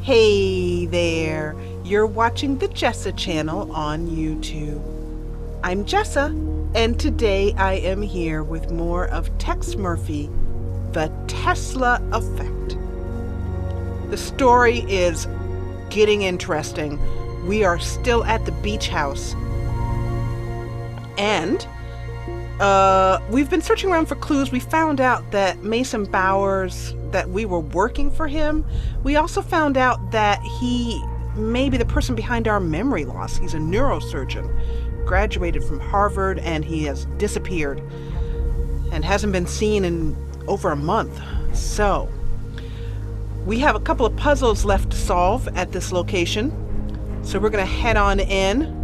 Hey there, you're watching the Jessa channel on YouTube. I'm Jessa, and today I am here with more of Tex Murphy, The Tesla Effect. The story is getting interesting. We are still at the beach house, and we've been searching around for clues. We found out that Mason Bowers, that we were working for him. We also found out that he may be the person behind our memory loss. He's a neurosurgeon, graduated from Harvard, and he has disappeared and hasn't been seen in over a month. So we have a couple of puzzles left to solve at this location. So we're going to head on in.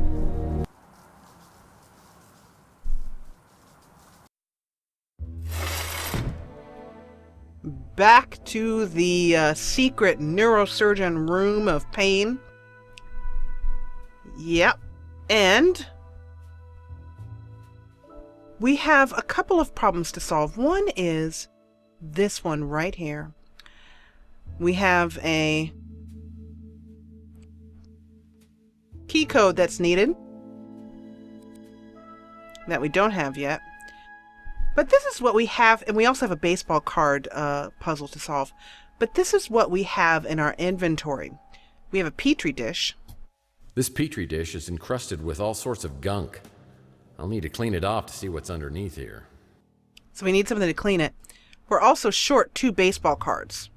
Back to the secret neurosurgeon room of pain. Yep. And we have a couple of problems to solve. One is this one right here. We have a key code that's needed that we don't have yet. But this is what we have, and we also have a baseball card puzzle to solve. But this is what we have in our inventory. We have a petri dish. This petri dish is encrusted with all sorts of gunk. I'll need to clean it off to see what's underneath here. So we need something to clean it. We're also short 2 baseball cards.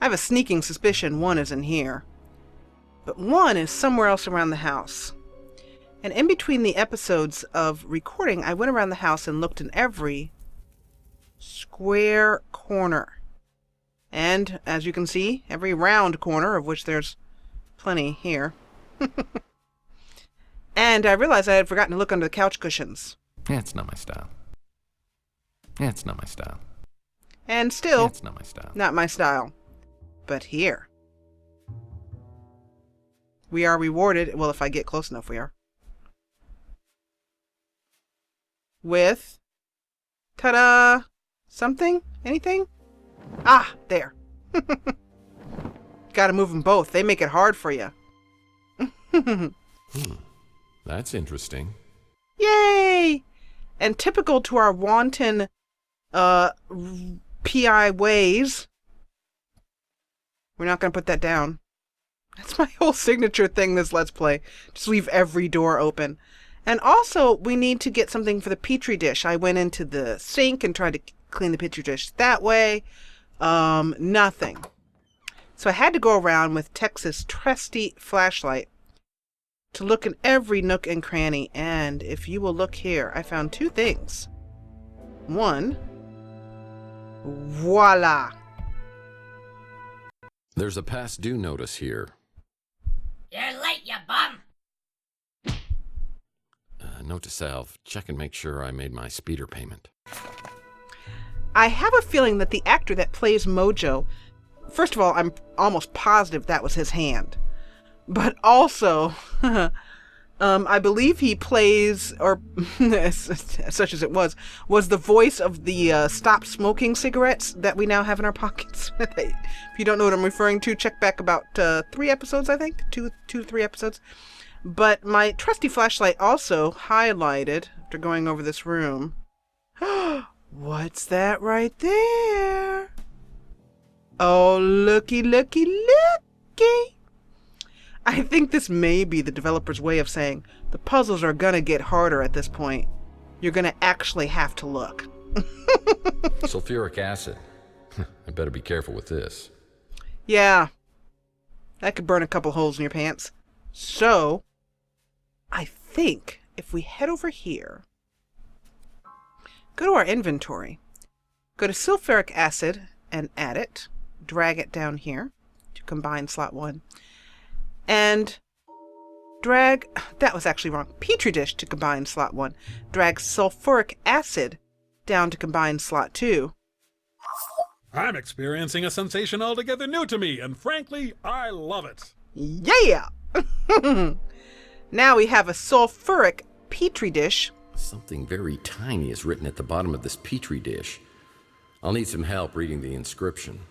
I have a sneaking suspicion one is in here. But one is somewhere else around the house. And in between the episodes of recording, I went around the house and looked in every square corner. And, as you can see, every round corner, of which there's plenty here. And I realized I had forgotten to look under the couch cushions. That's not my style. That's not my style. And still, that's not my style. Not my style. But here. We are rewarded. Well, if I get close enough, we are. With, ta-da, something? Anything? Ah, there. Gotta move them both. They make it hard for you. That's interesting. Yay! And typical to our wanton PI ways, we're not gonna put that down. That's my whole signature thing this Let's Play. Just leave every door open. And also, we need to get something for the petri dish. I went into the sink and tried to clean the petri dish that way. Nothing. So I had to go around with Tex's trusty flashlight to look in every nook and cranny. And if you will look here, I found 2 things. One, voila. There's a past due notice here. You're late, you bum! Note to self, check and make sure I made my speeder payment. I have a feeling that the actor that plays Mojo, first of all, I'm almost positive that was his hand. But also, I believe he plays, or such as it was the voice of the stop smoking cigarettes that we now have in our pockets. If you don't know what I'm referring to, check back about 3 episodes, I think. 2 to 3 episodes. But my trusty flashlight also highlighted, after going over this room, what's that right there? Oh, looky, looky, looky. I think this may be the developer's way of saying the puzzles are gonna get harder at this point. You're gonna actually have to look. Sulfuric acid. I better be careful with this. Yeah. That could burn a couple holes in your pants. So, I think if we head over here, go to our inventory, go to sulfuric acid and add it, drag it down here to combine slot 1, and drag, that was actually wrong, petri dish to combine slot 1, drag sulfuric acid down to combine slot 2. I'm experiencing a sensation altogether new to me, and frankly, I love it. Yeah! Now we have a sulfuric petri dish. Something very tiny is written at the bottom of this petri dish. I'll need some help reading the inscription.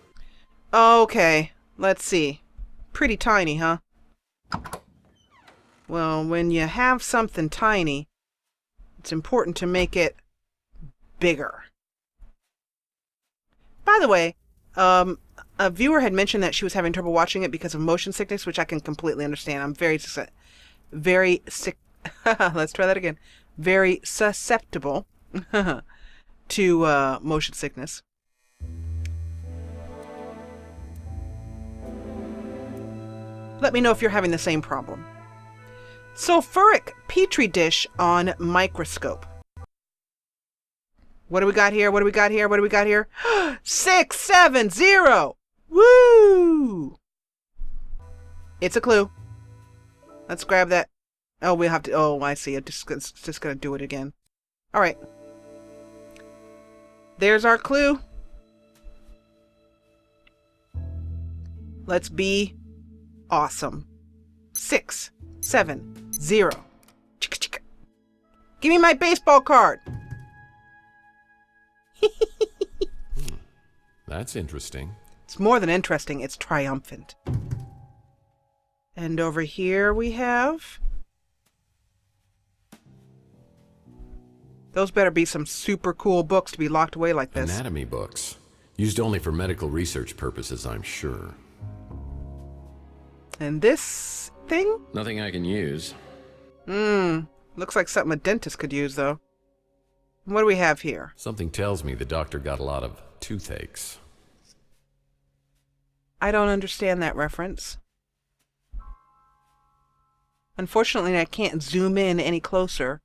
Okay, let's see. Pretty tiny, huh? Well, when you have something tiny, it's important to make it bigger. By the way, a viewer had mentioned that she was having trouble watching it because of motion sickness, which I can completely understand. I'm very sick. Let's try that again. Very susceptible to motion sickness. Let me know if you're having the same problem. Sulfuric petri dish on microscope. What do we got here? What do we got here? What do we got here? 670! Woo! It's a clue. Let's grab that. Oh, we have to. Oh, I see. It's just going to do it again. All right. There's our clue. Let's be awesome. 670. Chicka chicka. Give me my baseball card. That's interesting. It's more than interesting. It's triumphant. And over here we have... Those better be some super cool books to be locked away like this. Anatomy books. Used only for medical research purposes, I'm sure. And this thing? Nothing I can use. Looks like something a dentist could use, though. What do we have here? Something tells me the doctor got a lot of toothaches. I don't understand that reference. Unfortunately, I can't zoom in any closer.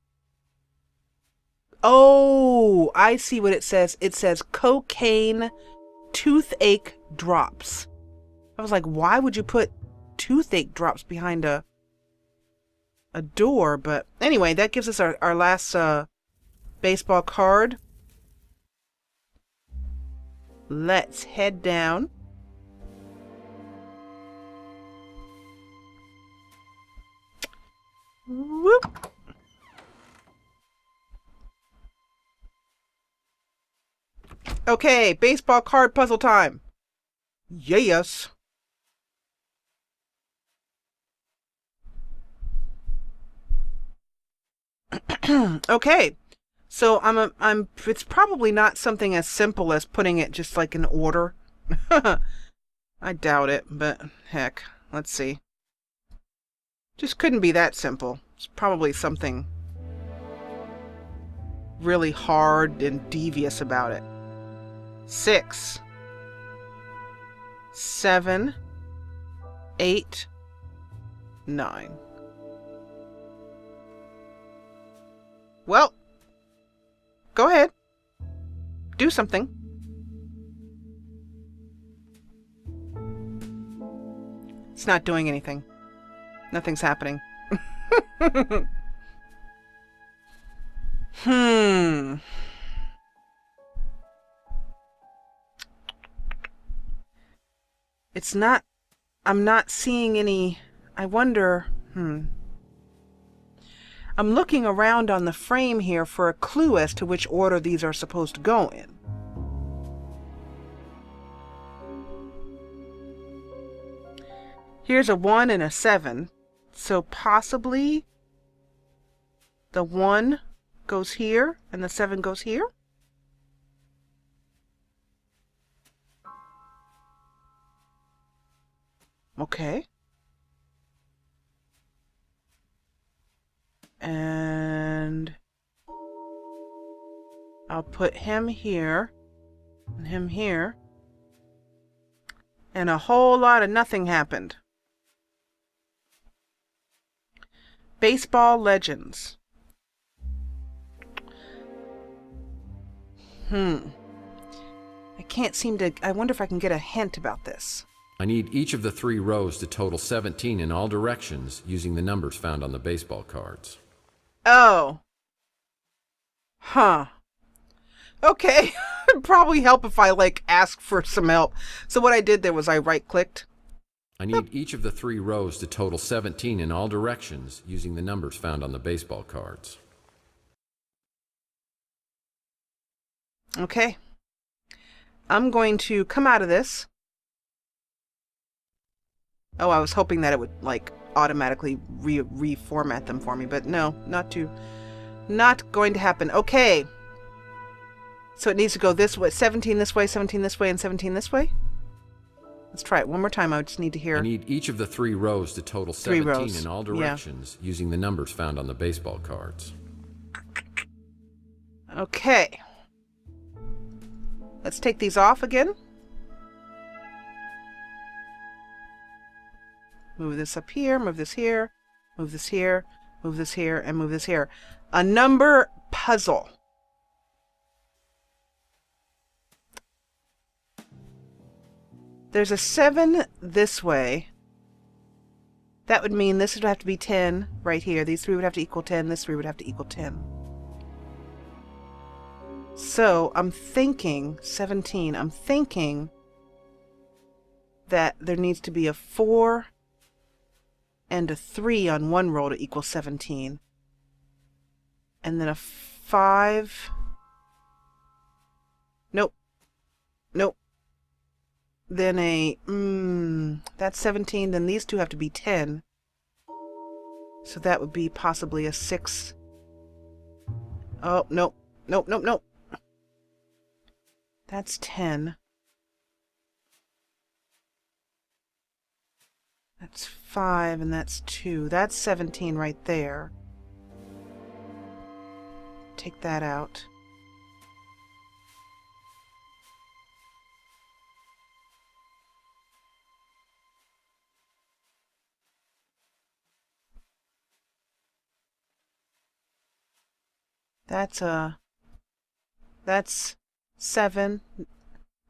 Oh, I see what it says. It says cocaine toothache drops. I was like, why would you put toothache drops behind a door? But anyway, that gives us our last baseball card. Let's head down. Whoop. Okay, baseball card puzzle time. Yes. Okay. So it's probably not something as simple as putting it just like in order. I doubt it, but heck, let's see. Just couldn't be that simple. It's probably something really hard and devious about it. 6, 7, 8, 9. Well, go ahead. Do something. It's not doing anything. Nothing's happening. It's not... I'm not seeing any... I wonder... I'm looking around on the frame here for a clue as to which order these are supposed to go in. Here's a 1 and a 7. So possibly the 1 goes here and the 7 goes here? Okay. And I'll put him here and him here. And a whole lot of nothing happened. Baseball legends. I can't seem to... I wonder if I can get a hint about this. I need each of the 3 rows to total 17 in all directions using the numbers found on the baseball cards. Oh. Huh. Okay. It'd probably help if I, ask for some help. So what I did there was I right-clicked. I need each of the 3 rows to total 17 in all directions using the numbers found on the baseball cards. Okay. I'm going to come out of this. Oh, I was hoping that it would, like, automatically reformat them for me, but no, not going to happen. Okay. So it needs to go this way, 17 this way, 17 this way, and 17 this way? Let's try it one more time. I just need to hear. I need each of the 3 rows to total 17 in all directions, using the numbers found on the baseball cards. Okay. Let's take these off again. Move this up here, move this here, move this here, move this here, and move this here. A number puzzle. There's a 7 this way. That would mean this would have to be 10 right here. These 3 would have to equal 10. This 3 would have to equal 10. So I'm thinking 17. I'm thinking that there needs to be a 4 and a 3 on one row to equal 17. And then a 5. Nope. Nope. Then a, that's 17. Then these 2 have to be 10. So that would be possibly a 6. Oh, nope. Nope, nope, nope. That's 10. That's 5, and that's 2. That's 17 right there. Take that out. That's 7,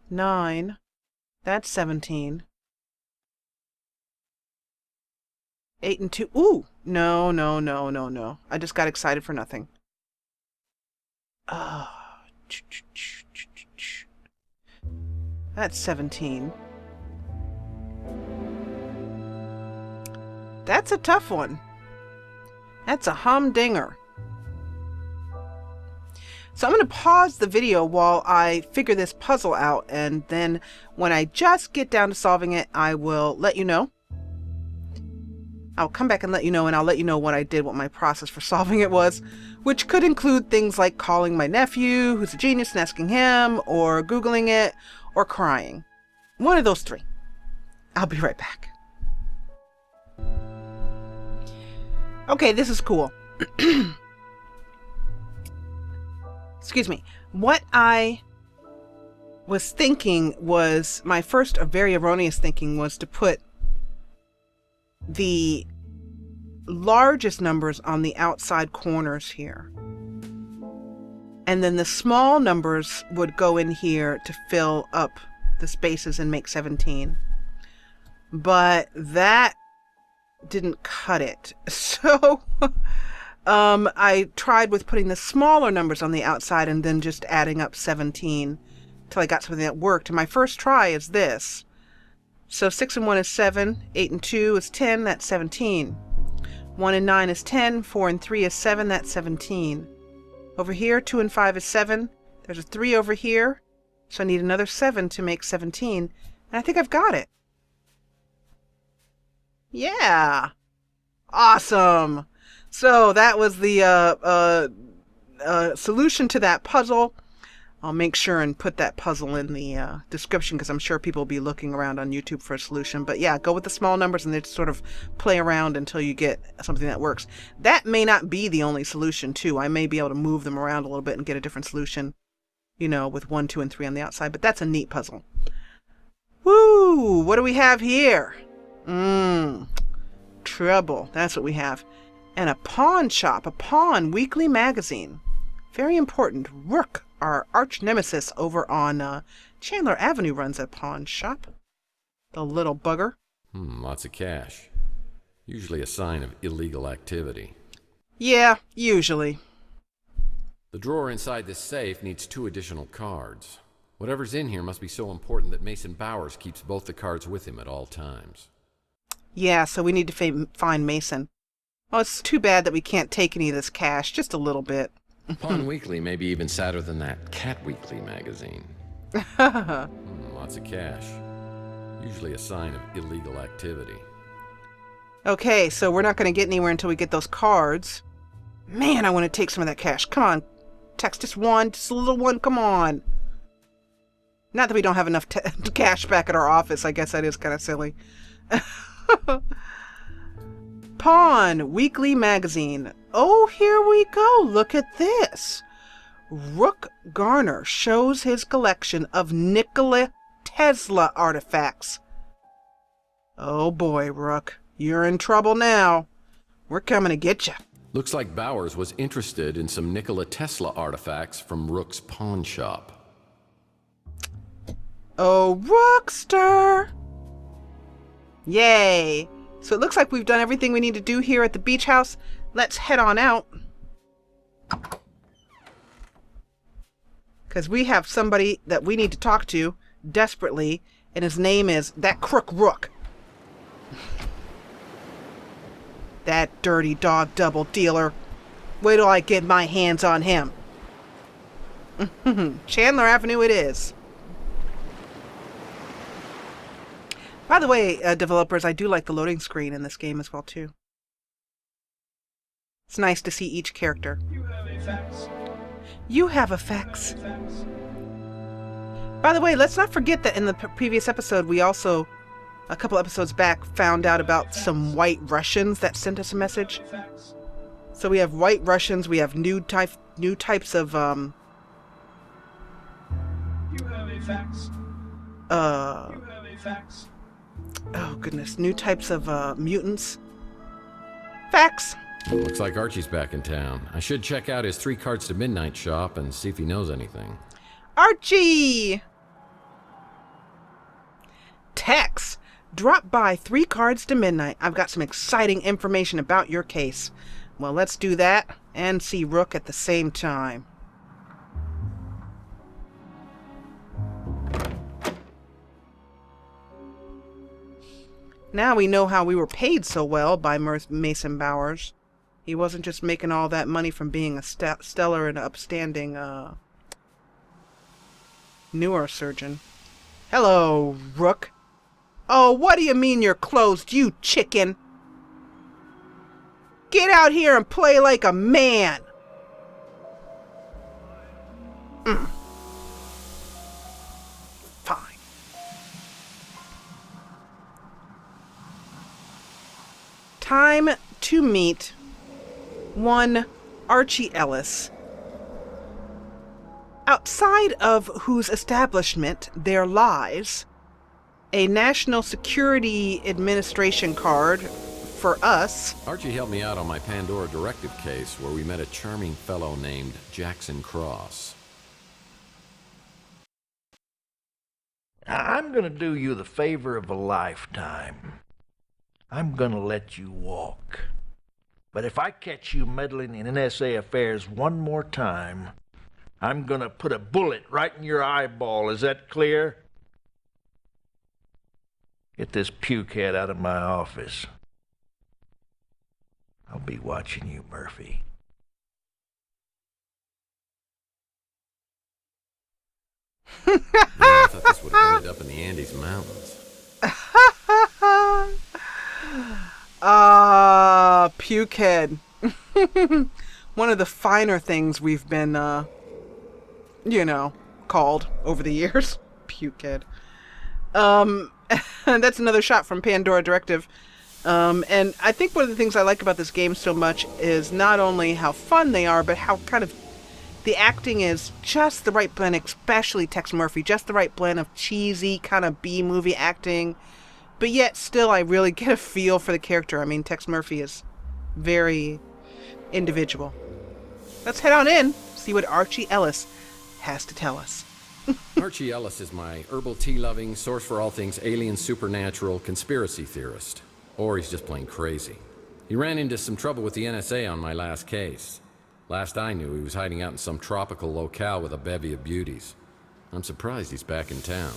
9. That's 17. 8 and 2. Ooh! No, no, no, no, no. I just got excited for nothing. That's 17. That's a tough one. That's a humdinger. So I'm going to pause the video while I figure this puzzle out, and then when I just get down to solving it, I will let you know. I'll come back and let you know, and I'll let you know what I did, what my process for solving it was, which could include things like calling my nephew, who's a genius, and asking him, or Googling it, or crying. One of those 3. I'll be right back. Okay, this is cool. Excuse me. What I was thinking was, my first very erroneous thinking was to put the largest numbers on the outside corners here. And then the small numbers would go in here to fill up the spaces and make 17. But that didn't cut it. So I tried with putting the smaller numbers on the outside and then just adding up 17 till I got something that worked. And my first try is this. So 6 and 1 is 7, 8 and 2 is 10, that's 17. 1 and 9 is 10, 4 and 3 is 7, that's 17. Over here, 2 and 5 is 7. There's a 3 over here, so I need another 7 to make 17. And I think I've got it. Yeah! Awesome! So that was the solution to that puzzle. I'll make sure and put that puzzle in the description, because I'm sure people will be looking around on YouTube for a solution. But yeah, go with the small numbers and then just sort of play around until you get something that works. That may not be the only solution, too. I may be able to move them around a little bit and get a different solution, you know, with 1, 2, and 3 on the outside. But that's a neat puzzle. Woo! What do we have here? Trouble. That's what we have. And a pawn shop, a pawn weekly magazine. Very important. Rook, our arch nemesis over on Chandler Avenue, runs a pawn shop. The little bugger. Lots of cash. Usually a sign of illegal activity. Yeah, usually. The drawer inside this safe needs 2 additional cards. Whatever's in here must be so important that Mason Bowers keeps both the cards with him at all times. Yeah, so we need to find Mason. Oh, it's too bad that we can't take any of this cash, just a little bit. Pawn Weekly may be even sadder than that Cat Weekly magazine. Lots of cash. Usually a sign of illegal activity. Okay, so we're not going to get anywhere until we get those cards. Man, I want to take some of that cash. Come on. Text just one, just a little one. Come on. Not that we don't have enough cash back at our office. I guess that is kind of silly. Pawn Weekly Magazine. Oh, here we go. Look at this. Rook Garner shows his collection of Nikola Tesla artifacts. Oh boy, Rook. You're in trouble now. We're coming to get you. Looks like Bowers was interested in some Nikola Tesla artifacts from Rook's pawn shop. Oh, Rookster! Yay! So it looks like we've done everything we need to do here at the beach house. Let's head on out. Because we have somebody that we need to talk to desperately, and his name is that crook Rook. That dirty dog double dealer. Wait till I get my hands on him. Chandler Avenue it is. By the way, developers, I do like the loading screen in this game as well, too. It's nice to see each character. You have a fax. You have effects. By the way, let's not forget that in the previous episode, we also, a couple episodes back, found out about some white Russians that sent us a message. So we have white Russians, we have new types of, You have a fax. You have a fax. Oh goodness, new types of mutants. Facts. Looks like Archie's back in town. I should check out his 3 Cards to Midnight shop and see if he knows anything. Archie! Tex, drop by 3 Cards to Midnight. I've got some exciting information about your case. Well, let's do that and see Rook at the same time. Now we know how we were paid so well by Mason Bowers. He wasn't just making all that money from being a stellar and upstanding neurosurgeon. Hello, Rook. Oh, what do you mean you're closed, you chicken? Get out here and play like a man. Fine. Time to meet one Archie Ellis, outside of whose establishment there lies a National Security Administration card for us. Archie helped me out on my Pandora Directive case where we met a charming fellow named Jackson Cross. I'm gonna do you the favor of a lifetime. I'm gonna let you walk. But if I catch you meddling in NSA affairs one more time, I'm gonna put a bullet right in your eyeball. Is that clear? Get this pukehead out of my office. I'll be watching you, Murphy. Yeah, I thought this would have ended up in the Andes Mountains. Pukehead. One of the finer things we've been, called over the years. Pukehead. That's another shot from Pandora Directive. And I think one of the things I like about this game so much is not only how fun they are, but how kind of the acting is just the right blend, especially Tex Murphy, just the right blend of cheesy kind of B-movie acting. But yet still I really get a feel for the character. I mean, Tex Murphy is very individual. Let's head on in, see what Archie Ellis has to tell us. Archie Ellis is my herbal tea-loving, source for all things alien, supernatural, conspiracy theorist. Or he's just plain crazy. He ran into some trouble with the NSA on my last case. Last I knew, he was hiding out in some tropical locale with a bevy of beauties. I'm surprised he's back in town.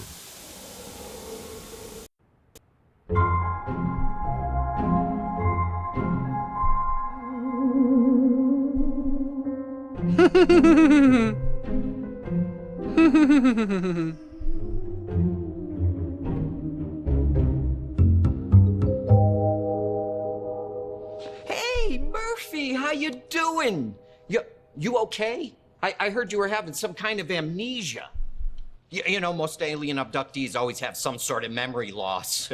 How you doing? You okay? I heard you were having some kind of amnesia. You know, most alien abductees always have some sort of memory loss.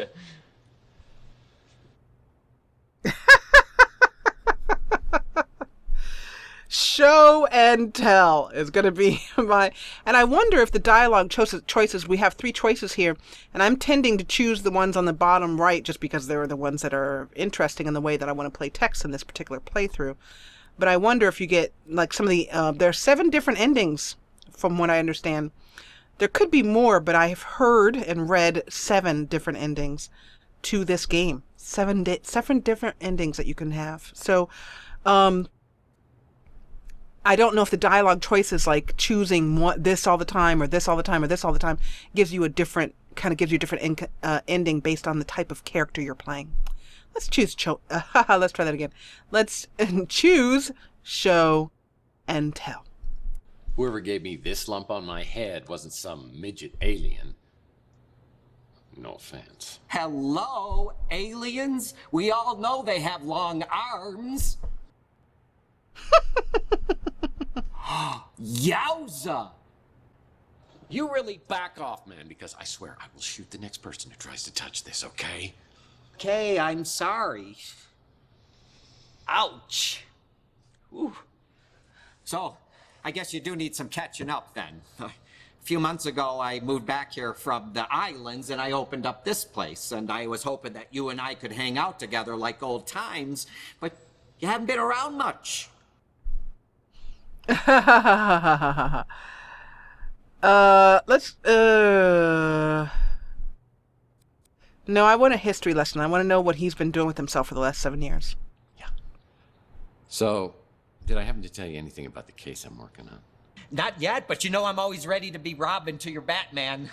Show and tell is going to be my... And I wonder if the dialogue choices... We have 3 choices here, and I'm tending to choose the ones on the bottom right just because they're the ones that are interesting in the way that I want to play text in this particular playthrough. But I wonder if you get, like, some of the... there are 7 different endings, from what I understand. There could be more, but I've heard and read 7 different endings to this game. 7 different endings that you can have. So... I don't know if the dialogue choices, like choosing this all the time or this all the time or this all the time, gives you a different ending based on the type of character you're playing. Let's choose let's try that again. Let's choose show and tell. Whoever gave me this lump on my head wasn't some midget alien. No offense. Hello, aliens? We all know they have long arms. Yowza! You really back off, man, because I swear I will shoot the next person who tries to touch this, okay? Okay, I'm sorry. Ouch. Whew. So, I guess you do need some catching up then. A few months ago, I moved back here from the islands and I opened up this place, and I was hoping that you and I could hang out together like old times, but you haven't been around much. No, I want a history lesson. I want to know what he's been doing with himself for the last 7 years. Yeah. So, did I happen to tell you anything about the case I'm working on? Not yet, but you know I'm always ready to be Robin to your Batman.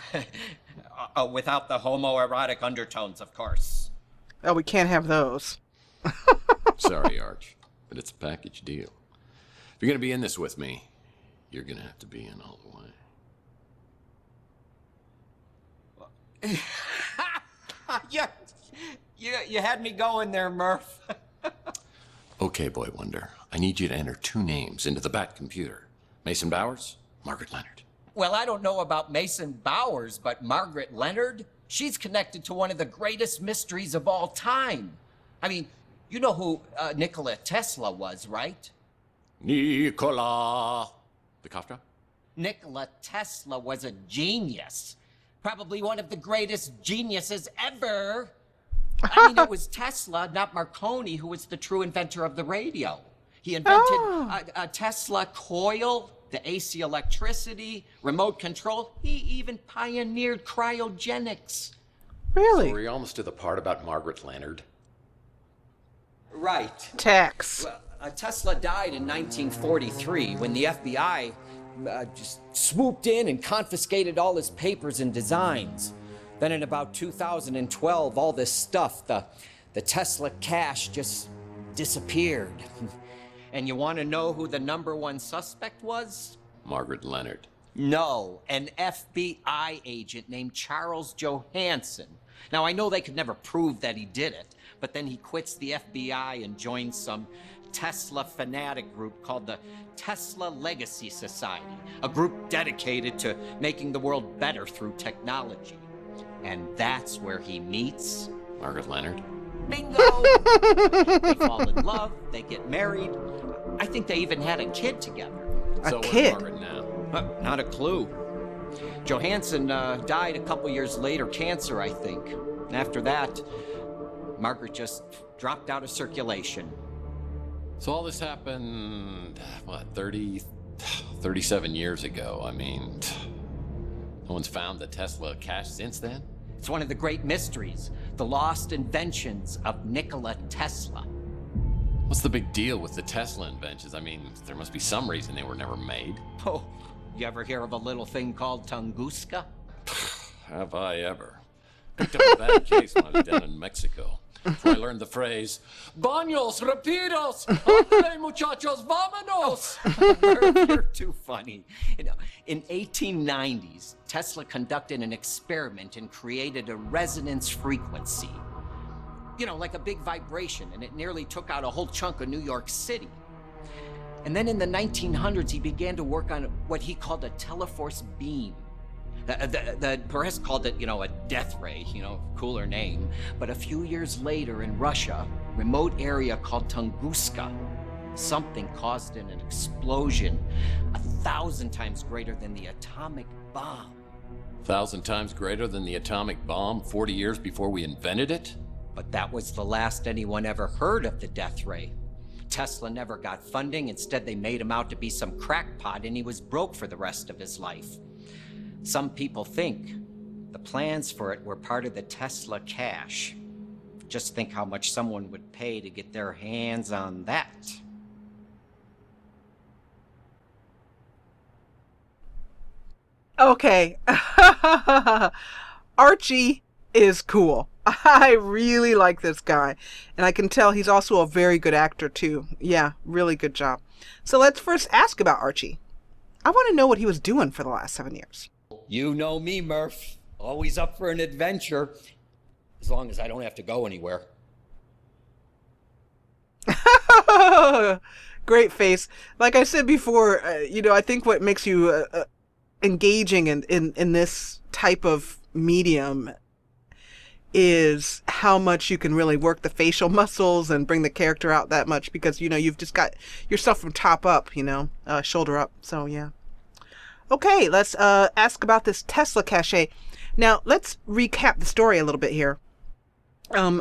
Without the homoerotic undertones, of course. Oh, we can't have those. Sorry, Arch, but it's a package deal. If you're gonna be in this with me, you're gonna have to be in all the way. You had me going there, Murph. Okay, Boy Wonder. I need you to enter 2 names into the Bat computer. Mason Bowers, Margaret Leonard. Well, I don't know about Mason Bowers, but Margaret Leonard? She's connected to one of the greatest mysteries of all time. I mean, you know who Nikola Tesla was, right? Nikola. The cough drop? Nikola Tesla was a genius. Probably one of the greatest geniuses ever. I mean, it was Tesla, not Marconi, who was the true inventor of the radio. He invented a Tesla coil, the AC electricity, remote control. He even pioneered cryogenics. Really? So were you almost to the part about Margaret Leonard? Right. Tex. Well, Tesla died in 1943 when the FBI just swooped in and confiscated all his papers and designs. Then in about 2012, all this stuff, the Tesla cash just disappeared. And you want to know who the #1 suspect was? Margaret Leonard. No, an FBI agent named Charles Johansson. Now, I know they could never prove that he did it, but then he quits the FBI and joins some Tesla fanatic group called the Tesla Legacy Society, a group dedicated to making the world better through technology. And that's where he meets Margaret Leonard. Bingo! They fall in love, they get married. I think they even had a kid together. So kid? where's Margaret now? Not a clue. Johansson died a couple years later, cancer, I think. After that, Margaret just dropped out of circulation. So all this happened, what, 37 years ago. I mean, no one's found the Tesla cash since then? It's one of the great mysteries, the lost inventions of Nikola Tesla. What's the big deal with the Tesla inventions? I mean, there must be some reason they were never made. Oh, you ever hear of a little thing called Tunguska? Have I ever? Picked up a bad case when I was down in Mexico. Before I learned the phrase, Baños rapidos! Andre, muchachos, vámonos! You're too funny. You know, in 1890s, Tesla conducted an experiment and created a resonance frequency. You know, like a big vibration, and it nearly took out a whole chunk of New York City. And then in the 1900s, he began to work on what he called a teleforce beam. The press called it, a death ray, cooler name. But a few years later in Russia, remote area called Tunguska, something caused an explosion 1,000 times greater than the atomic bomb. 1,000 times greater than the atomic bomb 40 years before we invented it? But that was the last anyone ever heard of the death ray. Tesla never got funding. Instead, they made him out to be some crackpot, and he was broke for the rest of his life. Some people think the plans for it were part of the Tesla cash. Just think how much someone would pay to get their hands on that. Okay. Archie is cool. I really like this guy. And I can tell he's also a very good actor, too. Yeah, really good job. So let's first ask about Archie. I want to know what he was doing for the last 7 years. You know me, Murph. Always up for an adventure. As long as I don't have to go anywhere. Great face. Like I said before, I think what makes you engaging in this type of medium is how much you can really work the facial muscles and bring the character out that much, because you've just got yourself from top up, shoulder up. So yeah. Okay, let's ask about this Tesla cache. Now let's recap the story a little bit here.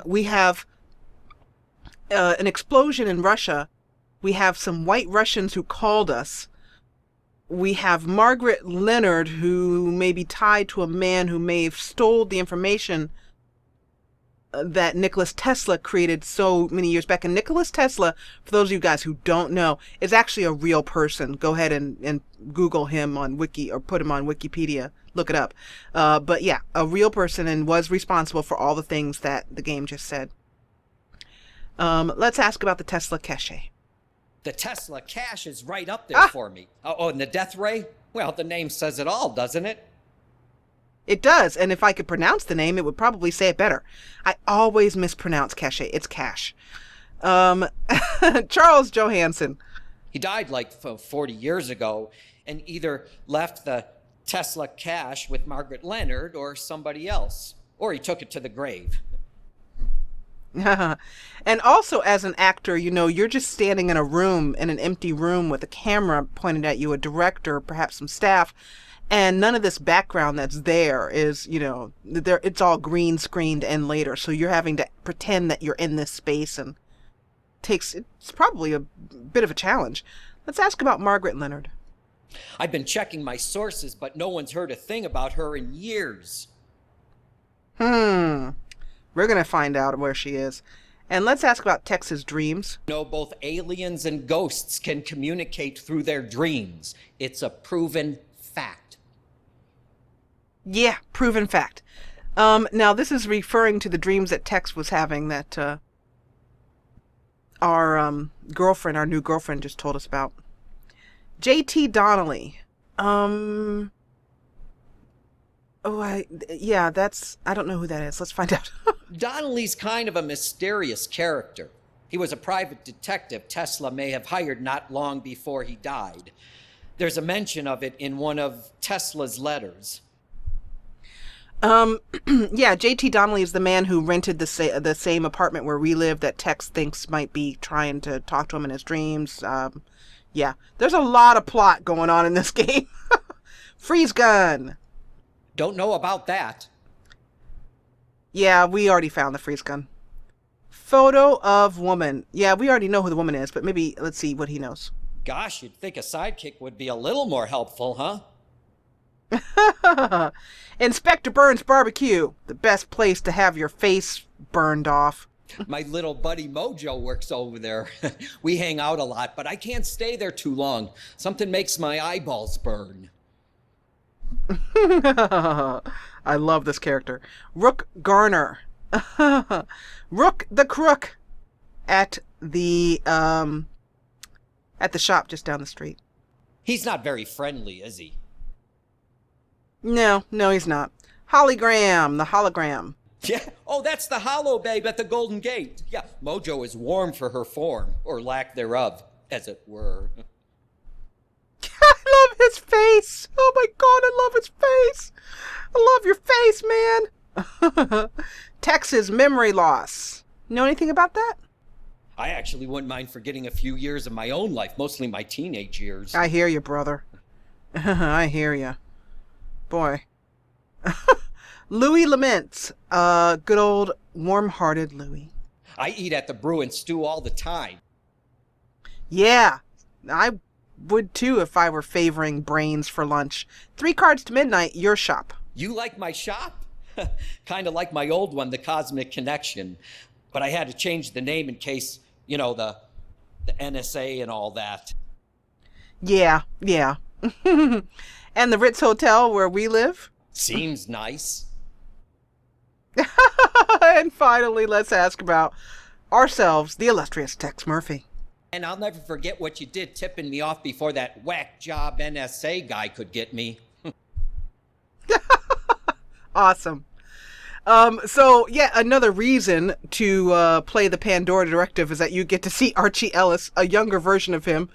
We have an explosion in Russia. We have some white Russians who called us. We have Margaret Leonard, who may be tied to a man who may have stole the information that Nikola Tesla created so many years back. And Nikola Tesla, for those of you guys who don't know, is actually a real person. Go ahead and Google him on Wiki, or put him on Wikipedia. Look it up. But yeah, a real person, and was responsible for all the things that the game just said. Let's ask about the Tesla cache. The Tesla cache is right up there for me. Oh, and the death ray? Well, the name says it all, doesn't it? It does, and if I could pronounce the name, it would probably say it better. I always mispronounce cache. It's cash. Charles Johansson. He died like 40 years ago, and either left the Tesla cache with Margaret Leonard or somebody else. Or he took it to the grave. And also, as an actor, you're just standing in an empty room with a camera pointed at you, a director, perhaps some staff, and none of this background that's there is, it's all green screened and later. So you're having to pretend that you're in this space, and it's probably a bit of a challenge. Let's ask about Margaret Leonard. I've been checking my sources, but no one's heard a thing about her in years. We're going to find out where she is. And let's ask about Tex's dreams. Both aliens and ghosts can communicate through their dreams. It's a proven fact. Yeah, proven fact. Now, this is referring to the dreams that Tex was having that our new girlfriend just told us about. J.T. Donnelly. I don't know who that is. Let's find out. Donnelly's kind of a mysterious character. He was a private detective Tesla may have hired not long before he died. There's a mention of it in one of Tesla's letters. Yeah, J.T. Donnelly is the man who rented the same apartment where we live that Tex thinks might be trying to talk to him in his dreams. Yeah, there's a lot of plot going on in this game. Freeze gun. Don't know about that. Yeah, we already found the freeze gun. Photo of woman. Yeah, we already know who the woman is, but maybe let's see what he knows. Gosh, you'd think a sidekick would be a little more helpful, huh? Inspector Burns Barbecue, the best place to have your face burned off. My little buddy Mojo works over there. We hang out a lot, but I can't stay there too long. Something makes my eyeballs burn. I love this character. Rook Garner. Rook the Crook at the shop just down the street. He's not very friendly, is he? No, he's not. Hologram, the hologram. Yeah. Oh, that's the Hollow Babe at the Golden Gate. Yeah, Mojo is warm for her form, or lack thereof. as it were. I love his face. Oh my God, I love his face. I love your face, man. Tex's memory loss. Know anything about that? I actually wouldn't mind forgetting a few years of my own life, mostly my teenage years. I hear you, brother. I hear you. Boy. Louis laments. Good old warm-hearted Louis. I eat at the brew and stew all the time. Yeah, I would too if I were favoring brains for lunch. 3 cards to midnight, your shop. You like my shop? Kind of like my old one, the Cosmic Connection. But I had to change the name in case, you know, the NSA and all that. Yeah. And the Ritz Hotel where we live? Seems nice. And finally, let's ask about ourselves, the illustrious Tex Murphy. And I'll never forget what you did tipping me off before that whack job NSA guy could get me. Awesome. So, yeah, another reason to play the Pandora Directive is that you get to see Archie Ellis, a younger version of him.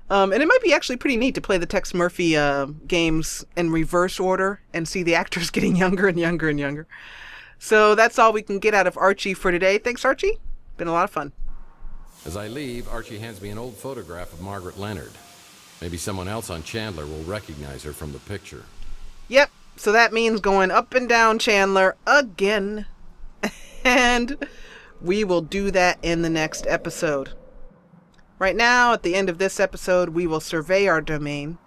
And it might be actually pretty neat to play the Tex Murphy games in reverse order and see the actors getting younger and younger and younger. So that's all we can get out of Archie for today. Thanks, Archie. Been a lot of fun. As I leave, Archie hands me an old photograph of Margaret Leonard. Maybe someone else on Chandler will recognize her from the picture. Yep, so that means going up and down Chandler again. And we will do that in the next episode. Right now, at the end of this episode, we will survey our domain.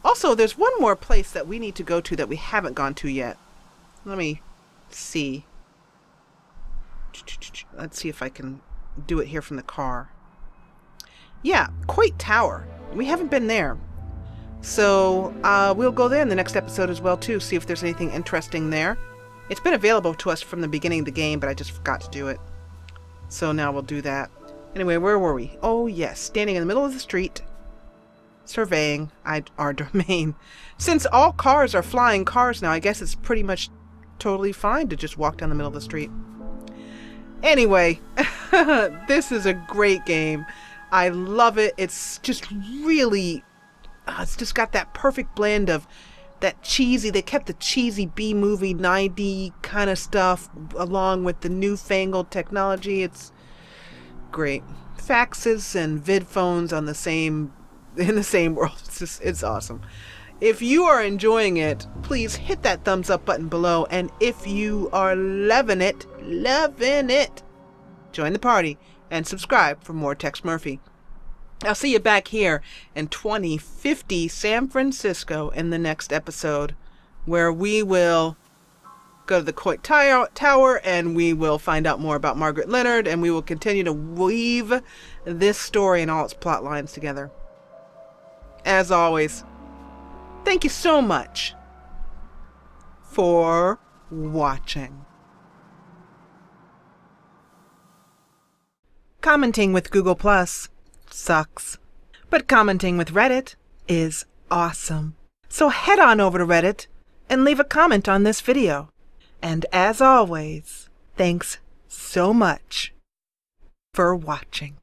Also, there's one more place that we need to go to that we haven't gone to yet. Let me see. Let's see if I can do it here from the car. Yeah, Coit Tower. We haven't been there. So we'll go there in the next episode as well, too. See if there's anything interesting there. It's been available to us from the beginning of the game, but I just forgot to do it. So now we'll do that. Anyway, where were we? Oh, yes. Standing in the middle of the street, surveying our domain. Since all cars are flying cars now, I guess it's pretty much totally fine to just walk down the middle of the street. Anyway, this is a great game. I love it. It's just really... it's just got that perfect blend of that cheesy... They kept the cheesy B-movie 90 kind of stuff along with the newfangled technology. It's great. Faxes and vid phones on the same... in the same world. It's awesome. If you are enjoying it, please hit that thumbs up button below. And if you are loving it, join the party and subscribe for more Tex Murphy. I'll see you back here in 2050 San Francisco in the next episode, where we will go to the Coit Tower and we will find out more about Margaret Leonard, and we will continue to weave this story and all its plot lines together. As always, thank you so much for watching. Commenting with Google Plus sucks, but commenting with Reddit is awesome. So head on over to Reddit and leave a comment on this video. And as always, thanks so much for watching.